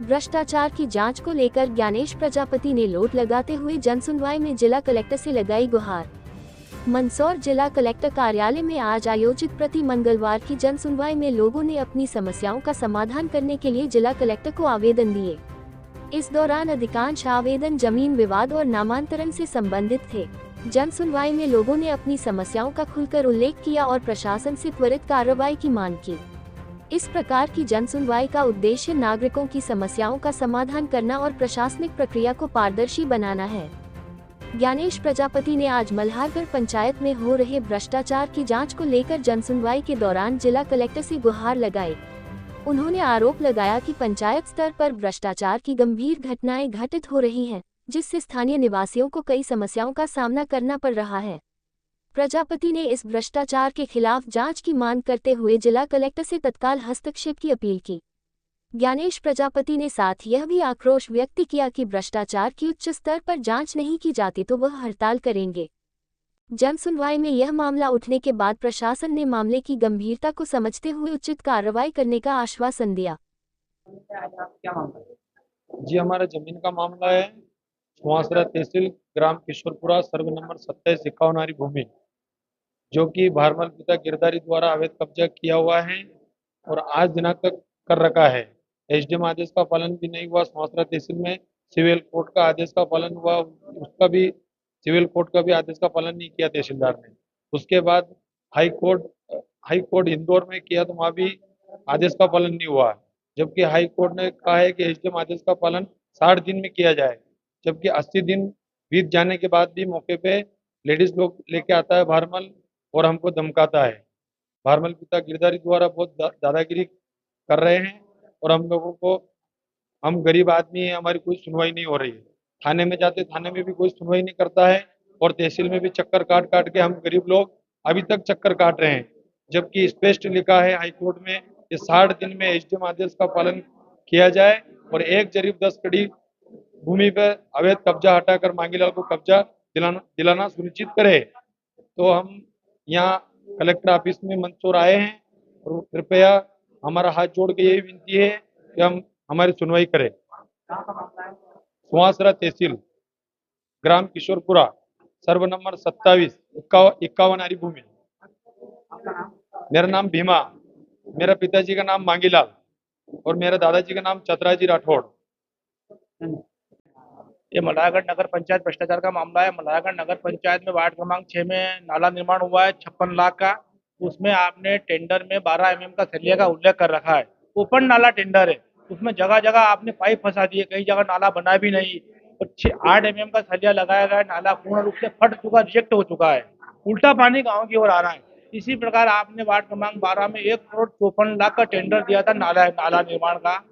भ्रष्टाचार की जांच को लेकर ज्ञानेश प्रजापति ने लोट लगाते हुए जनसुनवाई में जिला कलेक्टर से लगाई गुहार। मंदसौर जिला कलेक्टर कार्यालय में आज आयोजित प्रति मंगलवार की जनसुनवाई में लोगों ने अपनी समस्याओं का समाधान करने के लिए जिला कलेक्टर को आवेदन दिए। इस दौरान अधिकांश आवेदन जमीन विवाद और नामांतरण से संबंधित थे। जनसुनवाई में लोगों ने अपनी समस्याओं का खुलकर उल्लेख किया और प्रशासन से त्वरित कार्रवाई की मांग की। इस प्रकार की जनसुनवाई का उद्देश्य नागरिकों की समस्याओं का समाधान करना और प्रशासनिक प्रक्रिया को पारदर्शी बनाना है। ज्ञानेश प्रजापति ने आज मल्हारगढ़ पंचायत में हो रहे भ्रष्टाचार की जांच को लेकर जनसुनवाई के दौरान जिला कलेक्टर से गुहार लगाई। उन्होंने आरोप लगाया कि पंचायत स्तर पर भ्रष्टाचार की गंभीर घटनाएं घटित हो रही हैं, जिससे स्थानीय निवासियों को कई समस्याओं का सामना करना पड़ रहा है। प्रजापति ने इस भ्रष्टाचार के खिलाफ जांच की मांग करते हुए जिला कलेक्टर से तत्काल हस्तक्षेप की अपील की। ज्ञानेश प्रजापति ने साथ यह भी आक्रोश व्यक्त किया कि भ्रष्टाचार की उच्च स्तर पर जांच नहीं की जाती तो वह हड़ताल करेंगे। जनसुनवाई में यह मामला उठने के बाद प्रशासन ने मामले की गंभीरता को समझते हुए उचित कार्रवाई करने का आश्वासन दिया। जी, हमारा जमीन का मामला है। सुहासरा तहसील ग्राम किशोरपुरा सर्वे नंबर 2751 भूमि, जो कि भारमल पिता गिरधारी द्वारा अवैध कब्जा किया हुआ है और आज दिनांक तक कर रखा है। एसडीएम आदेश का पालन भी नहीं हुआ। सुहासरा तहसील में सिविल कोर्ट का आदेश का पालन हुआ, उसका भी सिविल कोर्ट का भी आदेश का पालन नहीं किया तहसीलदार ने। उसके बाद हाई कोर्ट इंदौर में किया तो वहाँ भी आदेश का पालन नहीं हुआ, जबकि हाई कोर्ट ने कहा है कि एसडीएम आदेश का पालन 60 दिन में किया जाए, जबकि 80 दिन बीत जाने के बाद भी मौके पे लेडीज लोग लेके आता है भारमल और हमको धमकाता है। भारमल पिता गिरधारी द्वारा बहुत दादागिरी कर रहे हैं और हम लोगों को, हम गरीब आदमी हैं, हमारी कोई सुनवाई नहीं हो रही है। थाने में जाते, थाने में भी कोई सुनवाई नहीं करता है और तहसील में भी चक्कर काट काट के हम गरीब लोग अभी तक चक्कर काट रहे हैं, जबकि स्पष्ट लिखा है हाई कोर्ट में कि 60 दिन में एसडीएम आदेश का पालन किया जाए और 1 जरीब 10 कड़ी भूमि पर अवैध कब्जा हटाकर मांगीलाल को कब्जा दिलाना सुनिश्चित करे। तो हम यहाँ कलेक्टर ऑफिस में मंदसौर आए हैं और कृपया हमारा हाथ जोड़ के यही विनती है कि हम हमारी सुनवाई करें। सुहासरा तहसील ग्राम किशोरपुरा सर्व नंबर 2751 भूमि। मेरा नाम भीमा, मेरा पिताजी का नाम मांगीलाल और मेरा दादाजी का नाम चतराजी राठौड़। ये मल्हारगढ़ नगर पंचायत भ्रष्टाचार का मामला है। मल्हारगढ़ नगर पंचायत में वार्ड क्रमांक 6 में नाला निर्माण हुआ है 56 लाख का। उसमें आपने टेंडर में 12 एमएम का सरिया का उल्लेख कर रखा है। ओपन नाला टेंडर है, उसमें जगह जगह आपने पाइप फंसा दिए, कई जगह नाला बना भी नहीं और 8 एमएम का सरिया लगाया गया। नाला पूर्ण रूप से फट चुका, रिजेक्ट हो चुका है, उल्टा पानी गाँव की ओर आ रहा है। इसी प्रकार आपने वार्ड क्रमांक 12 में 1 करोड़ 54 लाख का टेंडर दिया था नाला निर्माण का।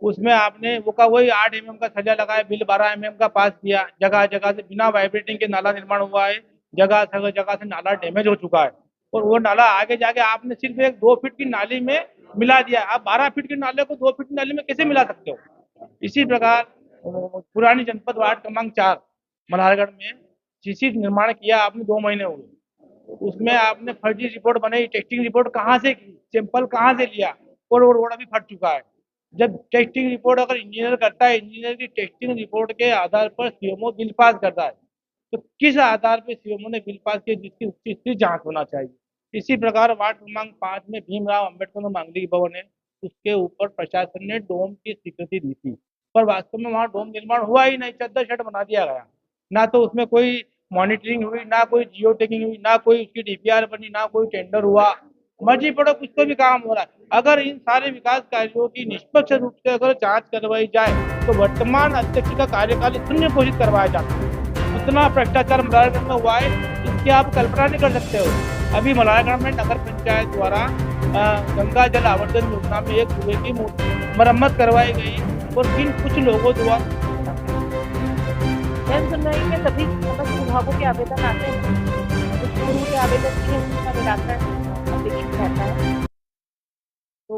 उसमें आपने वो का वही 8 एमएम का सरिया लगाया, बिल 12 एमएम का पास किया। जगह जगह से बिना वाइब्रेटिंग के नाला निर्माण हुआ है, जगह जगह से नाला डैमेज हो चुका है और वो नाला आगे जाके आपने सिर्फ एक 2 फीट की नाली में मिला दिया। आप 12 फीट के नाले को 2 फीट की नाली में कैसे मिला सकते हो? इसी प्रकार पुरानी जनपद वार्ड क्रमांक 4 मल्हारगढ़ में सीसी निर्माण किया आपने, 2 महीने हुए, उसमें आपने फर्जी रिपोर्ट बनाई। टेस्टिंग रिपोर्ट कहाँ से की, सैंपल कहाँ से लिया और वो रोड अभी फट चुका है। जब टेस्टिंग रिपोर्ट अगर इंजीनियर करता है, इंजीनियर की टेस्टिंग रिपोर्ट के आधार पर सीएमओ बिल पास करता है, तो किस आधार पर सीएमओ ने बिल पास किया, जिसकी उसकी जांच होना चाहिए। इसी प्रकार वार्ड क्रमांक 5 में भीमराव अंबेडकर मांगलिक भवन है, उसके ऊपर प्रशासन ने डोम की स्वीकृति दी थी, पर वास्तव में वहाँ डोम निर्माण हुआ ही नहीं, चद्दर शेड बना दिया गया। ना तो उसमें कोई मॉनिटरिंग हुई, ना कोई जियो टैगिंग हुई, ना कोई उसकी डीपीआर बनी, ना कोई टेंडर हुआ। मर्जी पड़ो कुछ तो भी काम हो रहा है। अगर इन सारे विकास कार्यों की निष्पक्ष रूप से अगर जांच करवाई जाए तो वर्तमान अध्यक्ष का कार्यकाल शून्य घोषित करवाया जाता है। इतना भ्रष्टाचार मल्हारगढ़ में हुआ है, इसकी आप कल्पना नहीं कर सकते हो। अभी मल्हारगढ़ में नगर पंचायत द्वारा गंगा जल आवर्धन योजना में एक कुएं की मरम्मत करवाई गई और किन कुछ लोगों द्वारा जनसुनवाई में सभी समस्त विभागों के आवेदन आते हैं, कुछ पूर्व के आवेदन के उनका निराकरण अपेक्षित रहता है। तो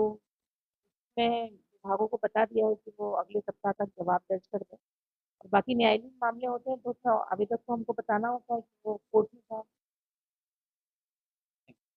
मैं विभागों को बता दिया है कि वो अगले सप्ताह तक जवाब दर्ज कर दें और बाकी न्यायालयीन मामले होते हैं तो उसमें आवेदक को हमको बताना होता है कि वो कोर्ट में